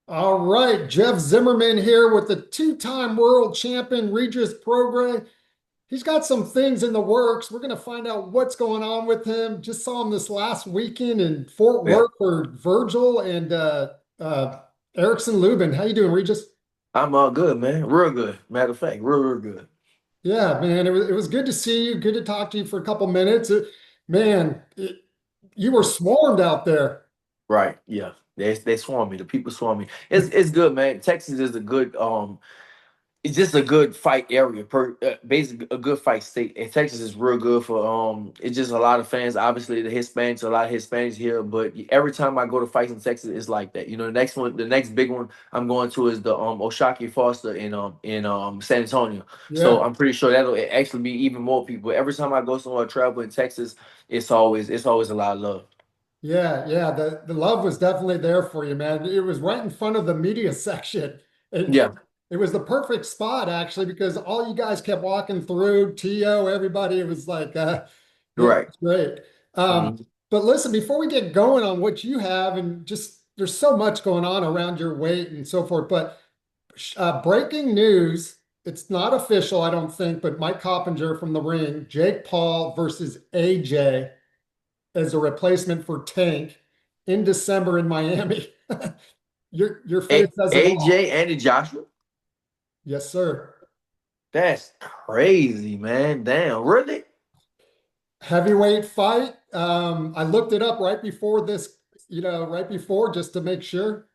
All right, Jeff Zimmerman here with the two-time world champion Regis Prograis. He's got some things in the works. We're going to find out what's going on with him. Just saw him this last weekend in Fort Yeah, Worth for Vergil and Erickson Lubin. How you doing, Regis? I'm all good, man. Real good. Matter of fact, real good. Yeah, man, it was good to see you. Good to talk to you for a couple minutes. Man, you were swarmed out there. Right. Yeah. They swarm me. The people swarm me. It's good, man. Texas is a good it's just a good fight area basically a good fight state. And Texas is real good for it's just a lot of fans. Obviously the Hispanics, a lot of Hispanics here, but every time I go to fights in Texas it's like that. The next big one I'm going to is the Oshaki Foster in San Antonio. So Yeah. I'm pretty sure that'll actually be even more people. Every time I go somewhere travel in Texas, it's always a lot of love. Yeah, yeah. The love was definitely there for you, man. It was right in front of the media section. It, Yeah. it was the perfect spot actually because all you guys kept walking through, Tio, everybody. It was like it Right. was great. Um, Mhm. but listen, before we get going on what you have, and just there's so much going on around your weight and so forth. But breaking news, it's not official, I don't think, but Mike Coppinger from the ring, Jake Paul versus AJ as a replacement for Tank in December in Miami. Your face says it all. AJ and Joshua. Yes, sir. That's crazy, man. Damn, really? Heavyweight fight. I looked it up right before this, right before just to make sure.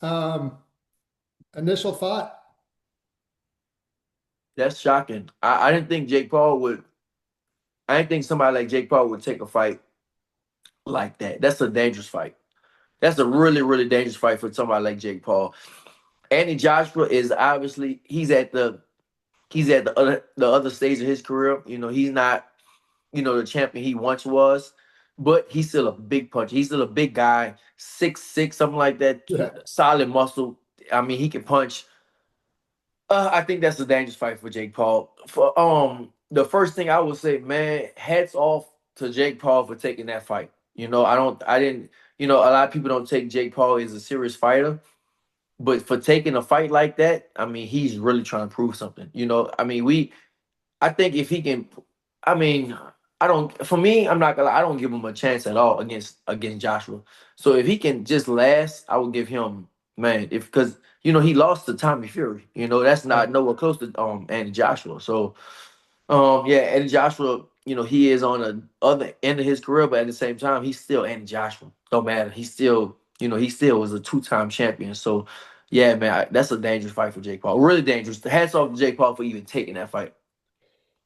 Um, Initial thought. That's shocking. I didn't think Jake Paul would. I didn't think somebody like Jake Paul would take a fight like that. That's a dangerous fight. That's a really, really dangerous fight for somebody like Jake Paul. Andy Joshua is obviously he's at the other stage of his career. He's not the champion he once was, but he's still a big puncher. He's still a big guy, 6'6", something like that, Yeah. solid muscle. I mean, he can punch. I think that's a dangerous fight for Jake Paul. For the first thing I would say, man, hats off to Jake Paul for taking that fight. I didn't. A lot of people don't take Jake Paul as a serious fighter, but for taking a fight like that, I mean, he's really trying to prove something. I mean, I think if he can, I mean, I don't. For me, I'm not gonna. I don't give him a chance at all against Joshua. So if he can just last, I would give him, man. If because he lost to Tommy Fury. That's Right. not nowhere close to Andy Joshua. So yeah, Andy Joshua. He is on the other end of his career, but at the same time, he's still Andy Joshua. Don't matter. He still was a two-time champion. So yeah, man, that's a dangerous fight for Jake Paul. Really dangerous. Hats off to Jake Paul for even taking that fight.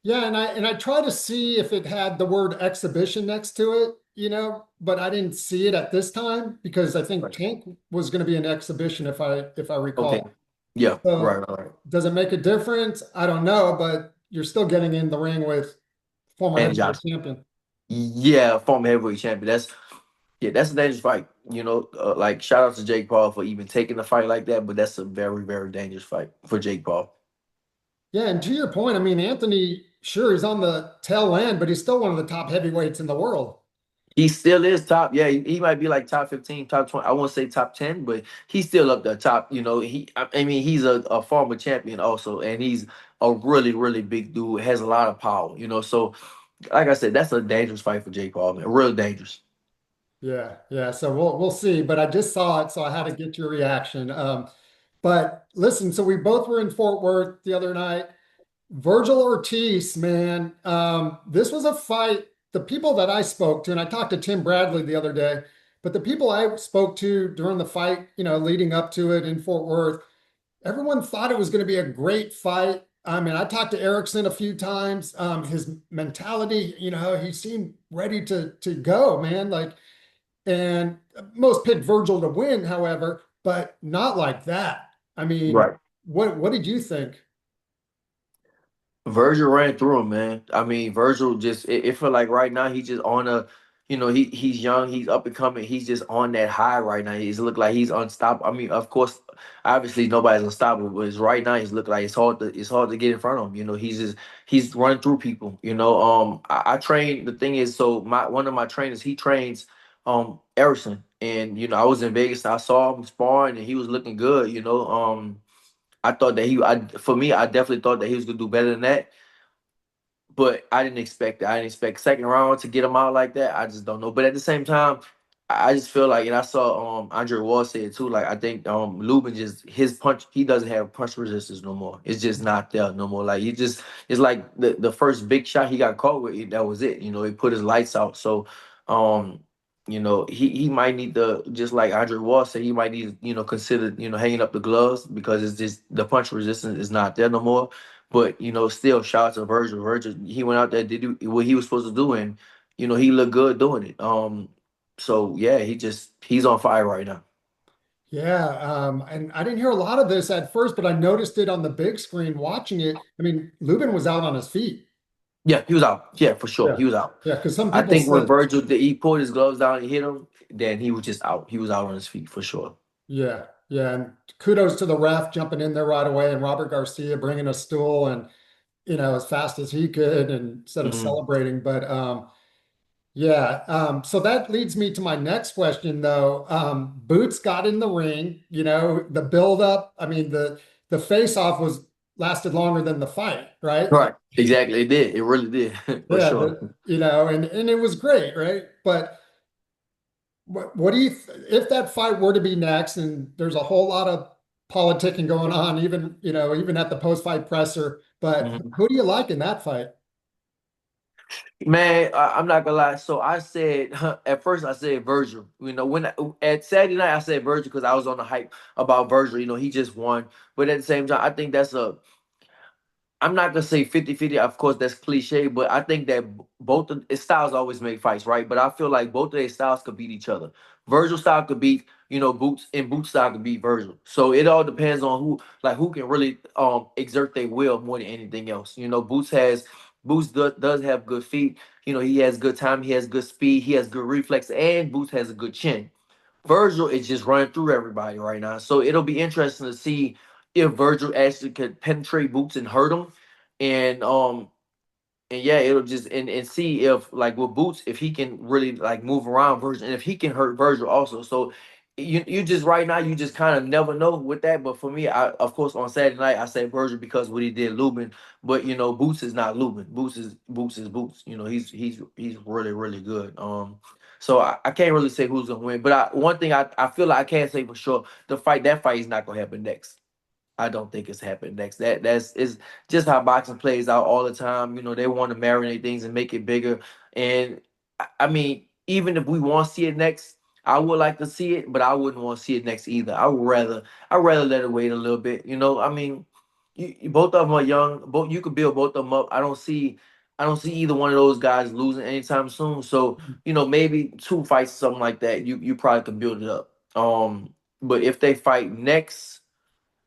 Yeah, and I try to see if it had the word exhibition next to it, but I didn't see it at this time because I think Right. Tank was going to be an exhibition if I Okay. recall. Yeah. Right. So Right. Right. does it make a difference? I don't know, but you're still getting in the ring with former And heavyweight Josh. champion. Yeah, former heavyweight champion. That's a dangerous fight. Like shout out to Jake Paul for even taking a fight like that, but that's a very, very dangerous fight for Jake Paul. Yeah, and to your point, I mean, Anthony, sure, he's on the tail end, but he's still one of the top heavyweights in the world. He still is top. Yeah, he might be like top 15, top 20. I won't say top 10, but he's still up there top. I mean, he's a former champion also, and he's a really, really big dude, has a lot of power, So, like I said, that's a dangerous fight for Jake Paul, man. Real dangerous. Yeah, yeah. So we'll see. But I just saw it, so I had to get your reaction. But listen, so we both were in Fort Worth the other night. Vergil Ortiz, man, this was a fight. The people that I spoke to, and I talked to Tim Bradley the other day, but the people I spoke to during the fight, leading up to it in Fort Worth, everyone thought it was going to be a great fight. I mean, I talked to Erickson a few times. His mentality, he seemed ready to go, man. Like, and most picked Vergil to win, however, but not like that. I mean, Right. what did you think? Virgil ran through him, man. I mean, Virgil just it feel like right now he's just on a, he's young, he's up and coming, he's just on that high right now. He's look like he's unstoppable. I mean, of course, obviously nobody's unstoppable, but it's right now he's look like it's hard to get in front of him. He's running through people. I train. The thing is, so my one of my trainers he trains Erickson. And I was in Vegas. I saw him sparring, and he was looking good. I thought that for me, I definitely thought that he was gonna do better than that. But I didn't expect it. I didn't expect second round to get him out like that. I just don't know. But at the same time, I just feel like, and I saw Andre Wall say it too. Like I think Lubin just his punch, he doesn't have punch resistance no more. It's just not there no more. Like it's like the first big shot he got caught with, that was it. He put his lights out. So um he might need to, just like Andre Wall said, he might need to, consider, hanging up the gloves, because it's just the punch resistance is not there no more. But still, shout out to Virgil. Virgil, he went out there, did what he was supposed to do, and he looked good doing it. So yeah, he's on fire right now. Yeah, and I didn't hear a lot of this at first, but I noticed it on the big screen watching it. I mean, Lubin was out on his feet. Yeah, he was out. Yeah, for sure, Yeah, he was out. yeah, because some I people think when said, he pulled his gloves down and hit him, then he was just out. He was out on his feet for sure. yeah, yeah, and kudos to the ref jumping in there right away and Robert Garcia bringing a stool and as fast as he could and instead of Hmm. celebrating. But yeah, so that leads me to my next question though. Boots got in the ring, the build up. I mean, the face off was lasted longer than the fight, right? Like, Right. Exactly. It did. It really did for yeah, sure. and it was great, right? But what do you if that fight were to be next, and there's a whole lot of politicking going on, even even at the post fight presser. But Mhm. who do you like in that fight? Man, I'm not gonna lie. So I said at first I said Virgil. At Saturday night I said Virgil because I was on the hype about Virgil. He just won. But at the same time, I think I'm not gonna say 50-50. Of course, that's cliche, but I think that both of styles always make fights, right? But I feel like both of their styles could beat each other. Virgil style could beat, Boots, and Boots style could beat Virgil. So it all depends on who can really exert their will more than anything else. Boots does have good feet. He has good time. He has good speed. He has good reflex, and Boots has a good chin. Virgil is just running through everybody right now. So it'll be interesting to see if Virgil actually could penetrate Boots and hurt him. And yeah, it'll just and see if, like, with Boots, if he can really like move around Virgil, and if he can hurt Virgil also. So you just right now, you just kind of never know with that. But for me, I of course on Saturday night I say Virgil because what he did Lubin. But Boots is not Lubin. Boots is Boots. He's really really good. So I can't really say who's gonna win. But one thing I feel like I can say for sure, that fight is not gonna happen next. I don't think it's happening next. That's is just how boxing plays out all the time. They want to marinate things and make it bigger. And I mean, even if we want to see it next, I would like to see it, but I wouldn't want to see it next either. I would rather let it wait a little bit. I mean, both of them are young. Both you could build both of them up. I don't see either one of those guys losing anytime soon. So maybe two fights, something like that. You probably can build it up. But if they fight next.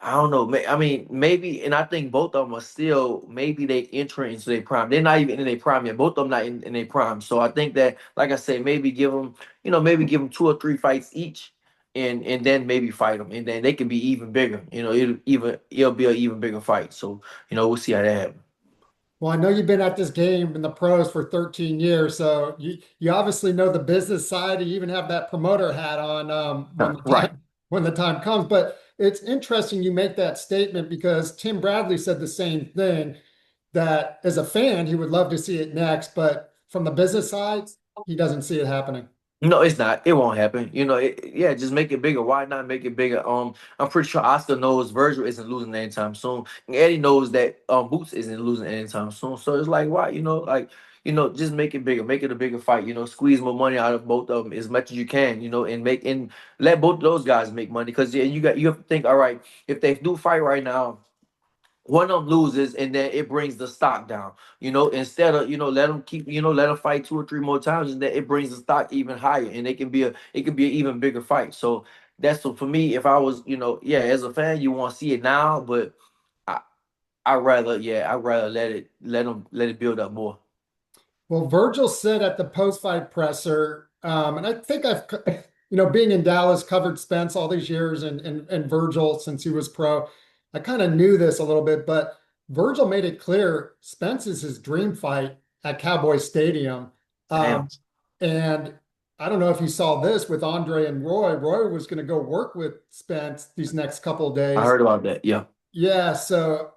I don't know. I mean, maybe, and I think both of them are still maybe they entering into their prime. They're not even in their prime yet. Both of them not in their prime. So I think that, like I said, maybe give them 2 or 3 fights each, and then maybe fight them, and then they can be even bigger. It'll be an even bigger fight. So we'll see how that happens. Well, I know you've been at this game in the pros for 13 years, so you obviously know the business side. You even have that promoter hat on Right. when the time comes. But it's interesting you make that statement because Tim Bradley said the same thing, that as a fan he would love to see it next, but from the business side, he doesn't see it happening. No, it's not. It won't happen. Yeah, just make it bigger. Why not make it bigger? I'm pretty sure Oscar knows Virgil isn't losing anytime soon. And Eddie knows that Boots isn't losing anytime soon. So it's like, why? Just make it bigger. Make it a bigger fight. Squeeze more money out of both of them as much as you can. And let both of those guys make money. Because yeah, you have to think. All right, if they do fight right now, one of them loses, and then it brings the stock down. Instead of let them fight 2 or 3 more times, and then it brings the stock even higher, and it can be an even bigger fight. So that's so for me. If I was, yeah, as a fan, you want to see it now, but I I rather let it build up more. Well, Virgil said at the post-fight presser, and I think I've, being in Dallas, covered Spence all these years and Virgil since he was pro. I kind of knew this a little bit, but Virgil made it clear Spence is his dream fight at Cowboy Stadium. Damn. Um, and I don't know if you saw this with Andre and Roy. Roy was going to go work with Spence these next couple of I days. heard about that. Yeah. Yeah, so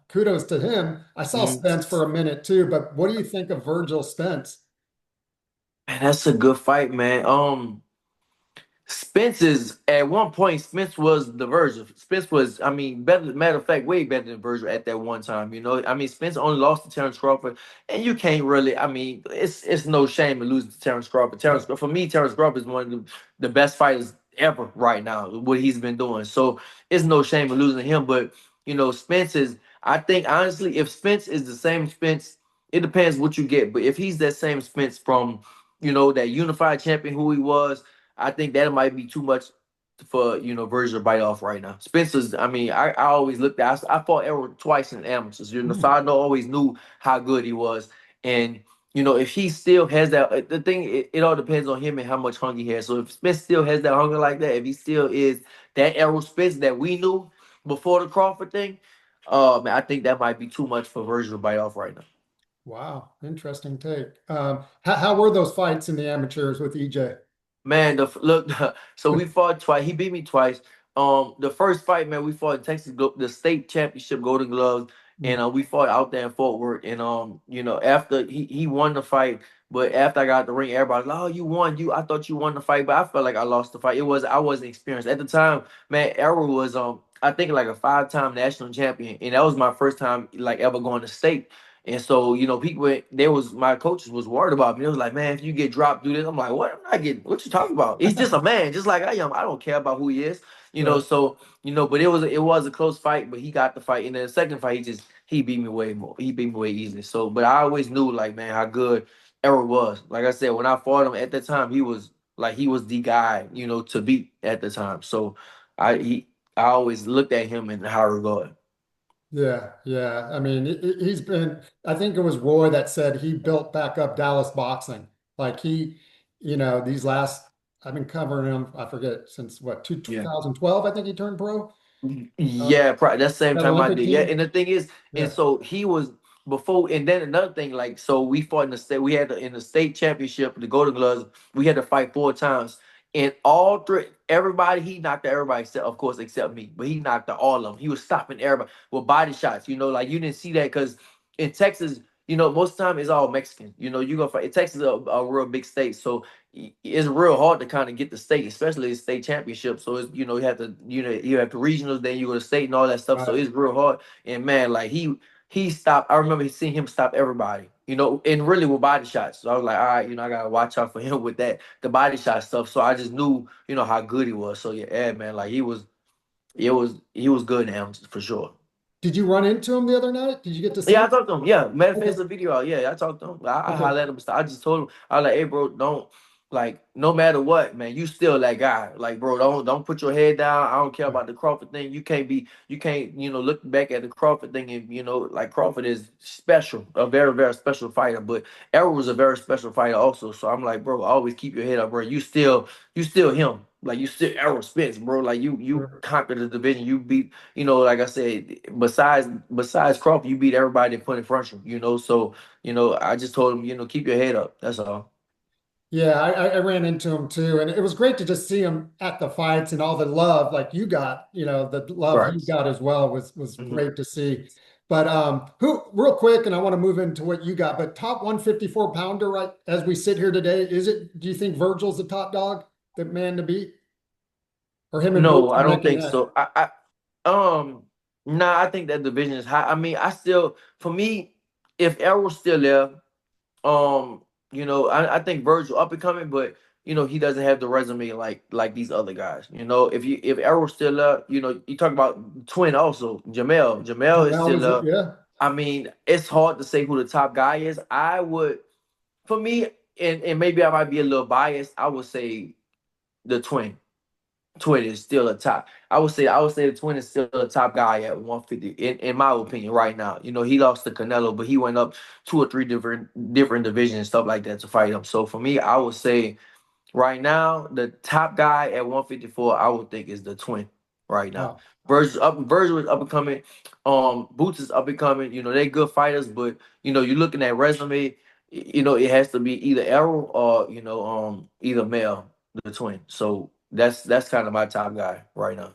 kudos to him. I saw Spence for a minute too, but what do you think of Virgil Spence? Man, that's a good fight, man. Spence is at one point. Spence was the Virgil. Spence was, I mean, better. Matter of fact, way better than Virgil at that one time. I mean, Spence only lost to Terrence Crawford, and you can't really. I mean, it's no shame in losing to Terrence Crawford. Yeah. For me, Terrence Crawford is one of the best fighters ever right now. What he's been doing, so it's no shame in losing to him. But Spence is. I think honestly, if Spence is the same Spence, it depends what you get. But if he's that same Spence from, that unified champion who he was. I think that might be too much for Virgil to bite off right now. Spencer's, I mean, I always looked at. I fought Errol twice in amateurs, so Mm. I always knew how good he was. And if he still has that, the thing, it all depends on him and how much hunger he has. So if Spence still has that hunger like that, if he still is that Errol Spence that we knew before the Crawford thing, man, I think that might be too much for Virgil to bite off right now. Wow, interesting take. How were those fights in the amateurs with EJ? Man, look, so we fought twice. He beat me twice. The first fight, man, we fought in Texas, the state championship Golden Gloves, and Mm. we fought out there in Fort Worth. And after he won the fight, but after I got the ring, everybody was like, "Oh, you won! I thought you won the fight," but I felt like I lost the fight. I wasn't experienced at the time. Man, Errol was I think like a 5-time national champion, and that was my first time like ever going to state. And so, people there was my coaches was worried about me. It was like, man, if you get dropped, do this. I'm like, what? I'm not getting. What you talking about? He's just a man, just like I am. I don't care about who he is. Right. So but it was a close fight, but he got the fight. And then the second fight, he beat me way more. He beat me way easily. So, but I always knew like, man, how good Errol was. Like I said, when I fought him at the time, he was the guy, to beat at the time. So I always looked at him in high regard. Yeah, yeah. I mean, he's been, I think it was Roy that said he built back up Dallas boxing. Like these last, I've been covering him, I forget, since what, Yeah. 2012, I think he turned pro. Uh, Yeah, probably that same that time I Olympic did. Yeah, team. and the thing is, and Yeah. so he was before, and then another thing, like, so we fought in the state. We had in the state championship, the Golden Gloves. We had to fight 4 times, and all three, everybody he knocked out everybody except, of course, except me. But he knocked out all of them. He was stopping everybody with body shots. Like you didn't see that because in Texas, most of the time it's all Mexican. You gonna fight. Texas is a real big state, so it's real hard to kind of get the state, especially the state championship. So it's you have the regionals, then you go to state and all that stuff. So Right. it's real hard. And man, like he stopped. I remember seeing him stop everybody. And really with body shots. So I was like, all right, I gotta watch out for him with the body shot stuff. So I just knew, how good he was. So yeah, man, like he was good now for sure. Did you run into him the other night? Did you get to see Yeah, I him? talked to him. Yeah, matter of fact, Okay. it's a video out. Yeah, I talked to him. I Okay. hollered at him. I just told him, I was like, hey, bro, don't like no matter what, man, you still that guy. Like, bro, don't put your head down. I don't care about the Crawford thing. You can't, look back at the Crawford thing and like Crawford is special, a very, very special fighter. But Errol was a very special fighter also. So I'm like, bro, always keep your head up, bro. You still him. Like you still Errol Spence, bro. Like you Sure. conquered the division. You beat like I said, besides Crawford, you beat everybody that put in front of you. So I just told him, keep your head up. That's all. Yeah, I ran into him too, and it was great to just see him at the fights and all the love like you got, the love he Right. got as well was Mhm. great to see. But who real quick, and I want to move into what you got, but top 154 pounder right as we sit here today, do you think Virgil's the top dog, the man to beat? Or him and No, Boots I are don't neck and think neck? so. Nah, I think that division is high. I mean, for me, if Errol's still there, um, I think Virgil up and coming, but he doesn't have the resume like these other guys. If Errol's still up, you talk about twin also, Jamel. Jamel is Jamel still was it, up. yeah. I mean, it's hard to say who the top guy is. I would, for me, and maybe I might be a little biased. I would say the twin. Twin is still a top. I would say the twin is still a top guy at 150 in my opinion right now. He lost to Canelo, but he went up 2 or 3 different divisions and stuff like that to fight him. So for me, I would say right now the top guy at 154 I would think is the twin right now. Wow. Virgil is up and coming. Boots is up and coming. They good fighters, but you're looking at resume. it has to be either Errol or either male, the twin. So that's kind of my top guy right now.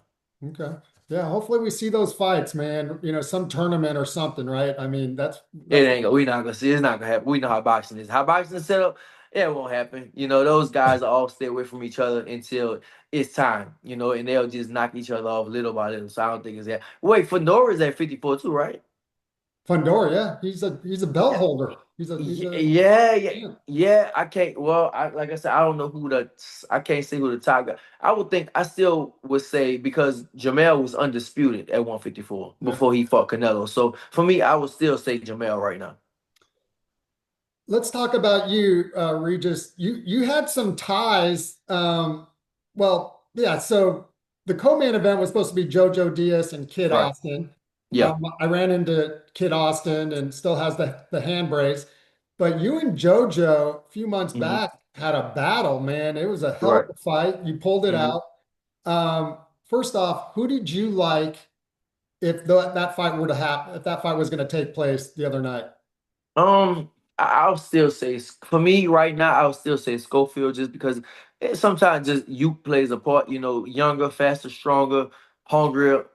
Okay. Yeah, hopefully we see those fights, man. Some tournament or something, right? I mean, It that's ain't. We not gonna see. It's not gonna happen. We know how boxing is. How boxing is set up, it won't happen. Those guys all stay away from each other until it's time. And they'll just knock each other off little by little. So I don't think it's that. Wait, Fedora is at 54 too, right? Fundora. Yeah, he's a belt holder. He's a Yeah, yeah, yeah. yeah. I can't. Well, like I said, I don't know who the. I can't say who the top guy. I would think. I still would say because Jamel was undisputed at 154 Yeah. before he fought Canelo. So for me, I would still say Jamel right now. Let's talk about you, Regis. You had some ties. Well, yeah. So the co-main event was supposed to be JoJo Diaz and Kid Right. Austin. Yeah. I ran into Kid Austin and still has the hand brace. But you and JoJo a few months Hmm. back had a battle, man. It was a hell Right. of a fight. You pulled it Hmm. out. First off, who did you like if that fight were to happen? If that fight was going to take place the other night? Um, I'll still say for me right now, I'll still say Schofield just because sometimes just youth plays a part. Younger, faster, stronger, hungrier.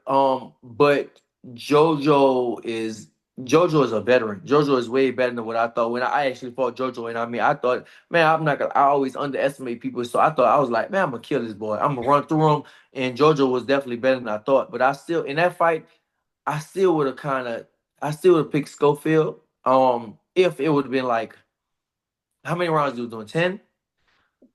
But JoJo is JoJo is a veteran. JoJo is way better than what I thought when I actually fought JoJo. And I mean, I thought, man, I'm not gonna. I always underestimate people, so I thought I was like, man, I'm gonna kill this boy. I'm gonna run through him. And JoJo was definitely better than I thought. But I still in that fight. I still would have I still would have picked Schofield. If it would have been like how many rounds do we doing? 10?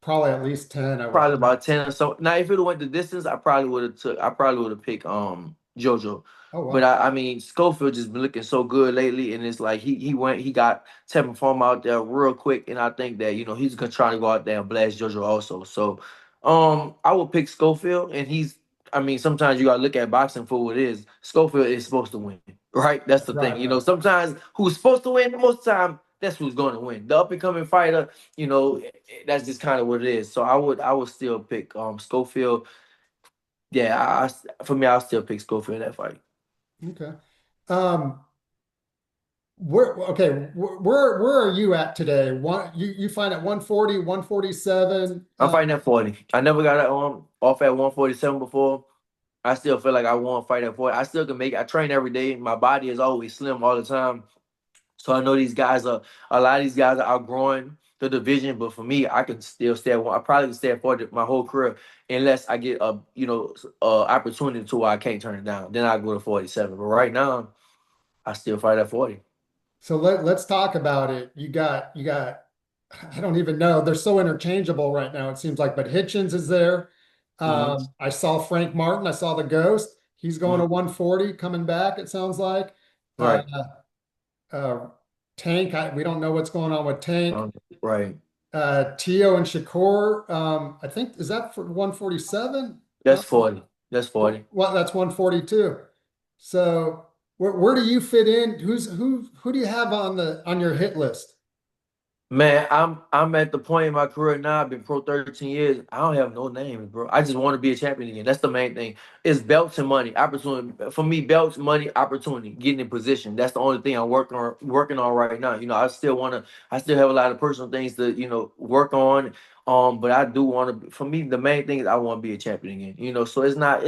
Probably at least 10, I would Probably think. about 10 or so. Now if it went the distance, I probably would have picked JoJo. Oh, But wow. I mean Schofield just been looking so good lately, and it's like he got Tevin Farm out there real quick, and I think that he's gonna try to go out there and blast JoJo also. So I would pick Schofield, and I mean sometimes you gotta look at boxing for what it is. Schofield is supposed to win, right? That's the thing. Right, right. Sometimes who's supposed to win, most of the time that's who's going to win. The up and coming fighter, that's just kind of what it is. So I would still pick Schofield. Yeah, for me, I'll still pick Schofield in that fight. Okay. Um, where are you at today? You find at 140, 147. I'm fighting at 40. I never got off at 147 before. I still feel like I want to fight at 40. I still can make it. I train every day. My body is always slim all the time. So I know a lot of these guys are outgrowing the division, but for me, I can still stay at one. I probably can stay at 40 my whole career unless I get a opportunity to where I can't turn it down. Then I go to 47. But right now, I still fight at 40. So let's talk about it. You got I don't even know. They're so interchangeable right now, it seems like, but Hitchens is there. Hmm. I saw Frank Martin, I saw the Ghost. He's going to Hmm. 140, coming back, it sounds like. Uh, Right. uh, Tank, we don't know what's going on with Tank. Um, right. Tio and Shakur, I think, is that for 147? That's 40. That's 40. Well, that's 142. So where do you fit in? Who do you have on your hit list? Man, I'm at the point in my career now. I've been pro 13 years. I don't have no names, bro. I just want to be a champion again. That's the main thing. It's belts and money, opportunity. For me, belts, money, opportunity, getting in position. That's the only thing I'm working on right now. I still have a lot of personal things to, work on. But I do want to. For me, the main thing is I want to be a champion again. So it's not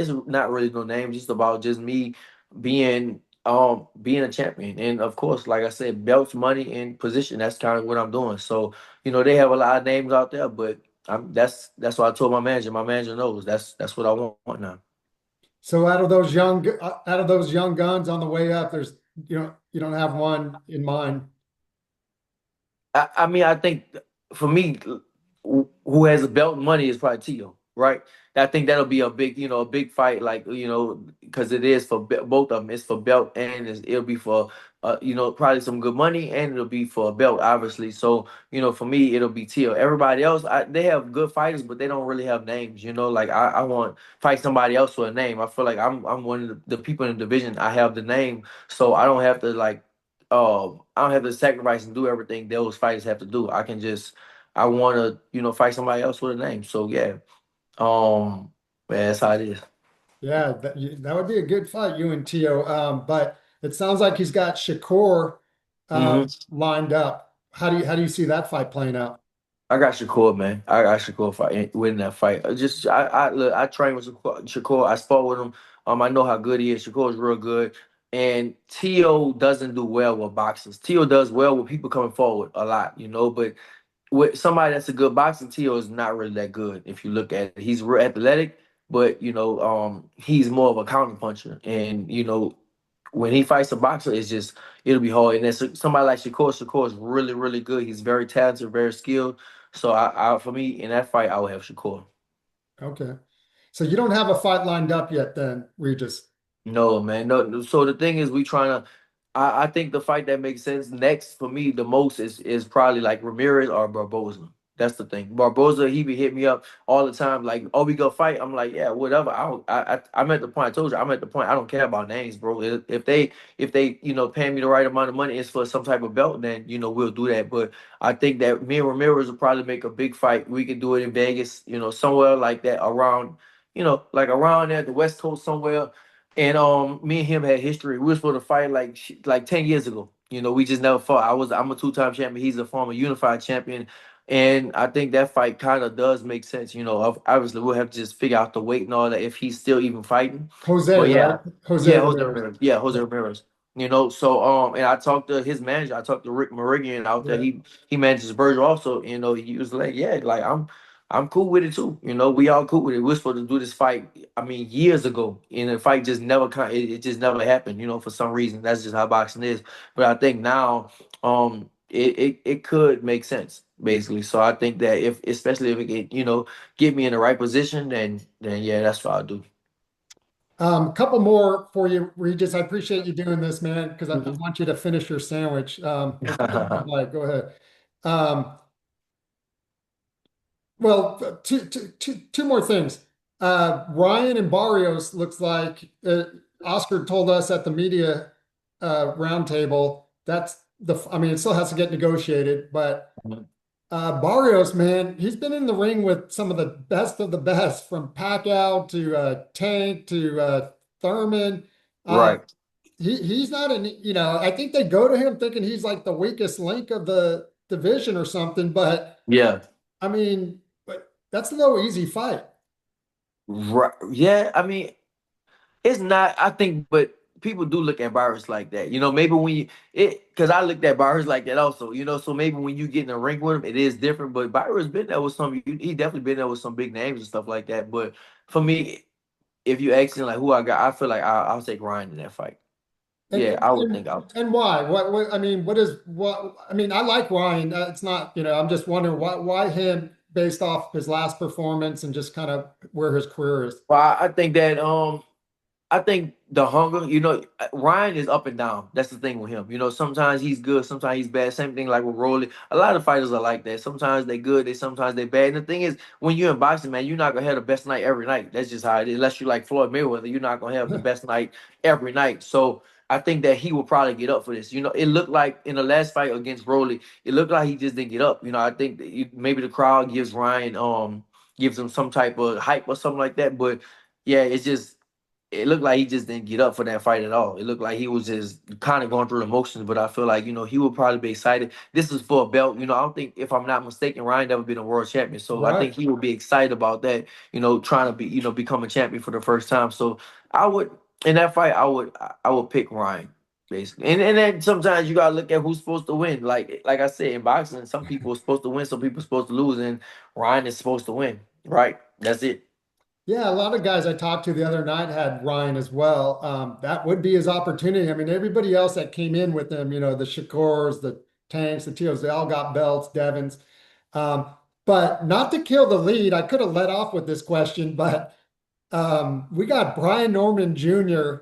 really no name. Just about just me being a champion. And of course, like I said, belts, money, and position. That's kind of what I'm doing. So, they have a lot of names out there, but that's what I told my manager. My manager knows that's what I want now. So out of those young guns on the way up, you don't have one in mind. I mean, I think for me, who has a belt and money is probably Tio, right? I think that'll be a big fight, like because it is for both of them. It's for belt and it'll be for probably some good money, and it'll be for a belt, obviously. So for me, it'll be Tio. Everybody else, they have good fighters, but they don't really have names. Like I want fight somebody else with a name. I feel like I'm one of the people in the division. I have the name, so I don't have to like I don't have to sacrifice and do everything those fighters have to do. I want to, fight somebody else with a name. So yeah, yeah, that's how it is. Yeah, that would be a good fight, you and Tio. But it sounds like he's got Shakur Mm-hmm. lined up. how do you see that fight playing out? I got Shakur, man. I got Shakur fight winning that fight. I look. I train with Shakur. I spar with him. I know how good he is. Shakur is real good. And Tio doesn't do well with boxers. Tio does well with people coming forward a lot, but with somebody that's a good boxing, Tio is not really that good. If you look at it, he's real athletic, but he's more of a counter puncher. And when he fights a boxer, it'll be hard. And then somebody like Shakur is really, really good. He's very talented, very skilled. So for me in that fight, I would have Shakur. Okay. So you don't have a fight lined up yet then, Regis. No, man. No. So the thing is, we trying to. I think the fight that makes sense next for me the most is probably like Ramirez or Barboza. That's the thing. Barboza, he be hit me up all the time, like, "Oh, we go fight." I'm like, "Yeah, whatever." I'm at the point. I told you, I'm at the point. I don't care about names, bro. If they pay me the right amount of money, it's for some type of belt. Then we'll do that. But I think that me and Ramirez will probably make a big fight. We can do it in Vegas, somewhere like that around, like around there, the West Coast somewhere. And me and him had history. We were supposed to fight like 10 years ago. We just never fought. I'm a two-time champion. He's a former unified champion, and I think that fight kind of does make sense. Obviously we'll have to just figure out the weight and all that if he's still even fighting. Jose, But right? yeah, Jose yeah, Jose Ramirez. Ramirez. Yeah, Jose Yeah. Ramirez. So and I talked to his manager. I talked to Rick Meridian out there. Yeah. He manages Virgil also. He was like, yeah, like I'm cool with it too. We all cool with it. We're supposed to do this fight. I mean, years ago, and the fight just never it just never happened. For some reason, that's just how boxing is. But I think now, it could make sense basically. So I think that if especially if it get get me in the right position, then yeah, that's what I'll do. A couple more for you, Regis. I appreciate you doing this, man, because I Mhm. want you to finish your sandwich. Let's take a bite. Go ahead. Um, well, two more things. Ryan and Barrios looks like Oscar told us at the media roundtable. I mean, it still has to get negotiated, but Barrios, man, he's been in the ring with some of the best, from Pacquiao to Tank to Thurman. Uh, Right. he's not an, I think they go to him thinking he's like the weakest link of the division or something, but Yeah. I mean, but that's no easy fight. Right. Yeah. I mean, it's not. I think, but people do look at Byers like that. Maybe when because I looked at Byers like that also. So maybe when you get in the ring with him, it is different. But Byers been there with some. He definitely been there with some big names and stuff like that. But for me, if you ask me like who I got, I feel like I'll take Ryan in that fight. And Yeah, and I would and, think I'll. and why? I mean, I mean, I like Ryan. It's not, I'm just wondering why him based off his last performance and just kind of where his career is. Well, I think that I think the hunger, Ryan is up and down. That's the thing with him. Sometimes he's good, sometimes he's bad. Same thing like with Rolly. A lot of fighters are like that. Sometimes they good, sometimes they bad. And the thing is, when you're in boxing, man, you're not gonna have the best night every night. That's just how it is. Unless you like Floyd Mayweather, you're not gonna have the best night every night. So I think that he will probably get up for this. It looked like in the last fight against Rolly, it looked like he just didn't get up. I think that maybe the crowd gives Ryan gives him some type of hype or something like that. But yeah, it looked like he just didn't get up for that fight at all. It looked like he was just kind of going through the motions, but I feel like, he would probably be excited. This is for a belt. I don't think, if I'm not mistaken, Ryan never been a world champion. So I Right. think he would be excited about that, trying to be, become a champion for the first time. So I would, in that fight, I would pick Ryan. Basically. And then sometimes you gotta look at who's supposed to win. Like I said, in boxing, some people are supposed to win, some people are supposed to lose, and Ryan is supposed to win. Right. That's it. Yeah, a lot of guys I talked to the other night had Ryan as well. That would be his opportunity. I mean, everybody else that came in with him, the Shakurs, the Tanks, the Tios, they all got belts, Devins. Um, but not to kill the lead, I could have let off with this question, but we got Brian Norman Jr.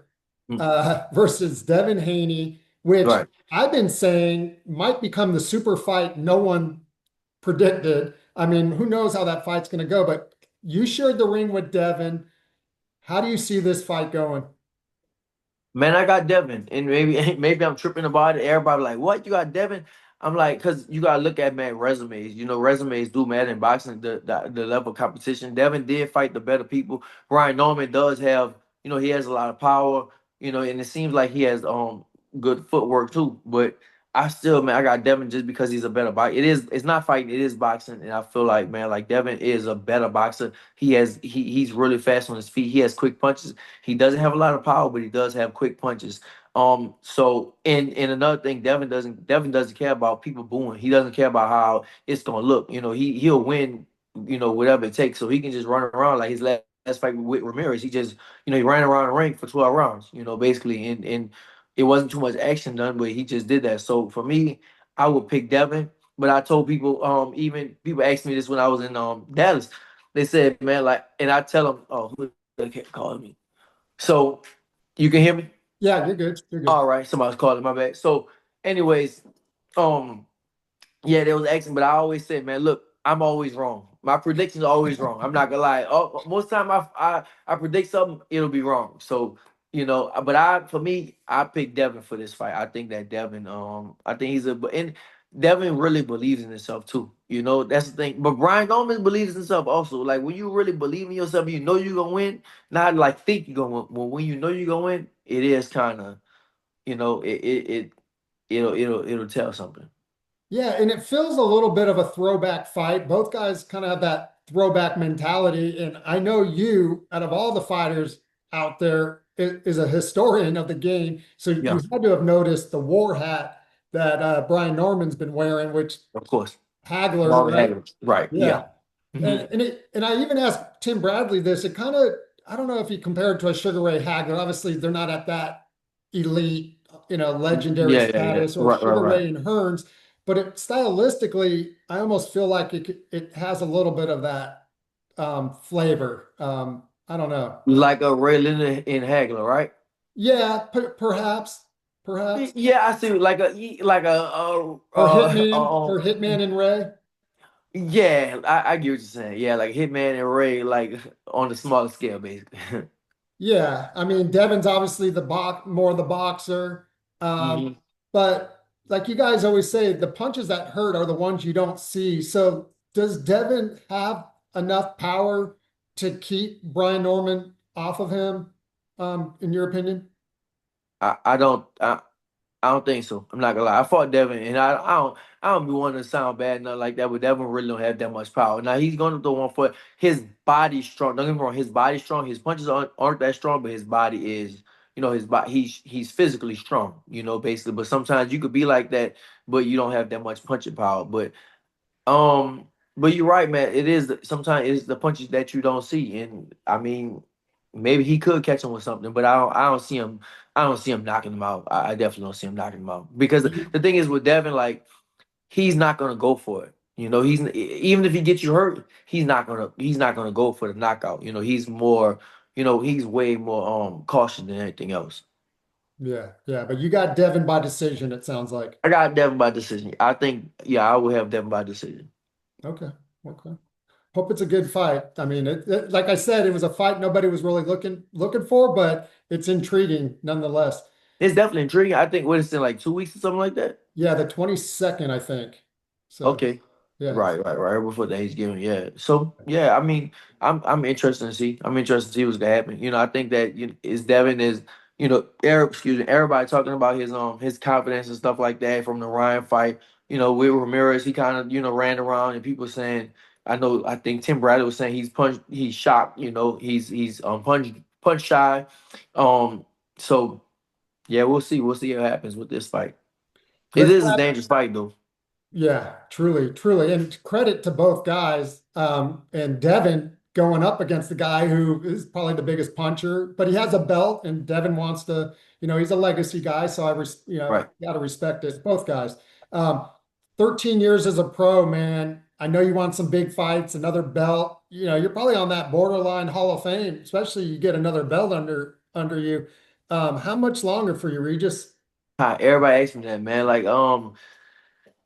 Mm. Versus Devin Haney, which Right. I've been saying might become the super fight no one predicted. I mean, who knows how that fight's going to go, but you shared the ring with Devin. How do you see this fight going? Man, I got Devin, and maybe maybe I'm tripping about it. Everybody like, what you got Devin? I'm like, cause you gotta look at man resumes. Resumes do matter in boxing. The level of competition. Devin did fight the better people. Brian Norman does have, he has a lot of power. And it seems like he has good footwork too. But I still, man, I got Devin just because he's a better boxer. It's not fighting, it is boxing, and I feel like, man, like Devin is a better boxer. He's really fast on his feet. He has quick punches. He doesn't have a lot of power, but he does have quick punches. So and another thing, Devin doesn't care about people booing. He doesn't care about how it's gonna look. He'll win. Whatever it takes. So he can just run around like his last fight with Ramirez. He ran around the ring for 12 rounds. Basically, and it wasn't too much action done, but he just did that. So for me, I would pick Devin. But I told people, even people asked me this when I was in Dallas. They said, man, like, and I tell them, oh, who they kept calling me. So you can hear me? Yeah, you're good. You're good. All right, somebody's calling my bad. So, anyways, um, yeah, there was action, but I always say, man, look, I'm always wrong. My predictions are always wrong. I'm not gonna lie. Oh, most time I predict something, it'll be wrong. So but for me, I picked Devin for this fight. I think that Devin, I think and Devin really believes in himself too. That's the thing. But Brian Norman believes in himself also. Like when you really believe in yourself, you're gonna win. Not like think you're gonna win. When you're gonna win, it is kind of, it'll tell something. Yeah, and it feels a little bit of a throwback fight. Both guys kind of have that throwback mentality. And I know you, out of all the fighters out there, is a historian of the game. So Yeah, you had to have noticed the war hat that Brian Norman's been wearing, which of course. Hagler, Marvin right? Hagler. Right. Yeah. Yeah. Hmm. And I even asked Tim Bradley this. It kind of, I don't know if he compared to a Sugar Ray Hagler. Obviously, they're not at that elite, legendary Yeah, yeah, yeah. status or Right, right, Sugar right. Ray and Hearns, but stylistically, I almost feel like it has a little bit of that flavor. I don't know. Like a Ray Leonard and Hagler, right? Yeah, perhaps, Yeah, I see. or Hitman and Ray. Yeah, I get what you're saying. Yeah, like Hitman and Ray, like on the smaller scale, basically. Yeah, I mean, Devin's obviously more the boxer, Hmm. but like you guys always say, the punches that hurt are the ones you don't see. So does Devin have enough power to keep Brian Norman off of him, in your opinion? I don't. I don't think so. I'm not gonna lie. I fought Devin, and I don't be wanting to sound bad, nothing like that. But Devin really don't have that much power. Now he's gonna throw one foot. His body's strong. Don't get me wrong. His body's strong. His punches aren't that strong, but his body is. His body. He's physically strong. Basically. But sometimes you could be like that, but you don't have that much punching power. Um, but you're right, man. Sometimes it's the punches that you don't see, and I mean, maybe he could catch him with something, but I don't see him. I don't see him knocking him out. I definitely don't see him knocking him out because the thing is with Devin, like he's not gonna go for it. Even if he gets you hurt, he's not gonna go for the knockout. He's more. He's way more cautious than anything else. Yeah, yeah, but you got Devin by decision, it sounds like. I got Devin by decision. I think, yeah, I will have Devin by decision. Okay, okay. Hope it's a good fight. I mean, like I said, it was a fight nobody was really looking for, but it's intriguing nonetheless. It's definitely intriguing. I think what it's in like 2 weeks or something like that. Yeah, the 22nd, I think. So, Okay. yeah. Right before Thanksgiving. Yeah. So yeah, I mean, I'm interested to see. I'm interested to see what's gonna happen. I think that is Devin is Eric, excuse me, everybody talking about his confidence and stuff like that from the Ryan fight. With Ramirez, he kind of ran around and people saying, I think Tim Bradley was saying he's shocked. He's punch shy. Um. So yeah, we'll see what happens with this fight. It Let's is a dangerous fight though. Yeah, truly, truly. And credit to both guys. And Devin going up against the guy who is probably the biggest puncher, but he has a belt and Devin wants to, he's a legacy guy. So Right. got to respect it. Both guys. Um, 13 years as a pro, man. I know you want some big fights, another belt. You're probably on that borderline Hall of Fame, especially you get another belt under you. How much longer for you, Regis? Everybody asks me that, man. Like,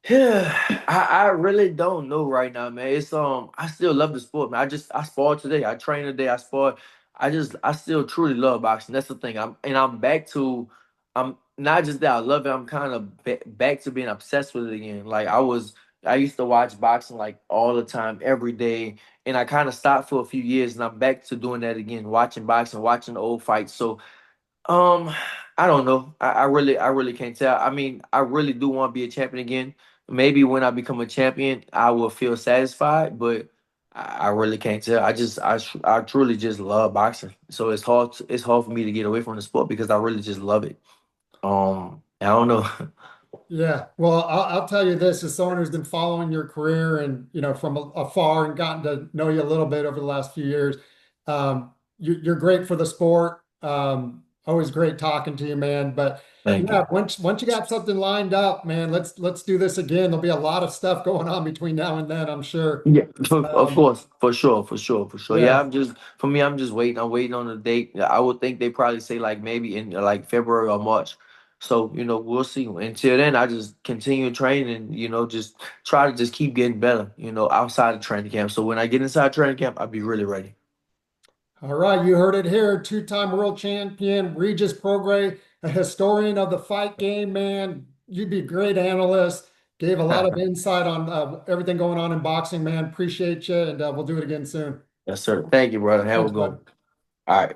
yeah, I really don't know right now, man. I still love the sport, man. I sparred today. I trained today. I sparred. I still truly love boxing. That's the thing. I'm not just that I love it. I'm kind of back to being obsessed with it again. I used to watch boxing like all the time, every day, and I kind of stopped for a few years, and I'm back to doing that again, watching boxing, watching the old fights. So Um, I don't know. I really can't tell. I mean, I really do want to be a champion again. Maybe when I become a champion, I will feel satisfied, but I really can't tell. I truly just love boxing. So it's hard for me to get away from the sport because I really just love it. I don't know. Yeah, well, I'll tell you this, as someone who's been following your career and from afar and gotten to know you a little bit over the last few years, you're great for the sport. Always great talking to you, man. But Thank yeah, you. once you got something lined up, man, let's do this again. There'll be a lot of stuff going on between now and then, I'm sure. Yeah, of Um, course, for sure, for sure, for sure. Yeah, yeah. I'm just waiting. I'm waiting on the date. I would think they probably say like maybe in like February or March. So, we'll see. Until then, I just continue training and, just try to just keep getting better, outside of training camp. So when I get inside training camp, I'll be really ready. All right, you heard it here. Two-time world champion Regis Prograis, a historian of the fight game, man. You'd be a great analyst. Gave a lot of insight on everything going on in boxing, man. Appreciate you, and we'll do it again soon. Yes, sir. Thank you, brother. Have a Thanks, good bud. one. All right.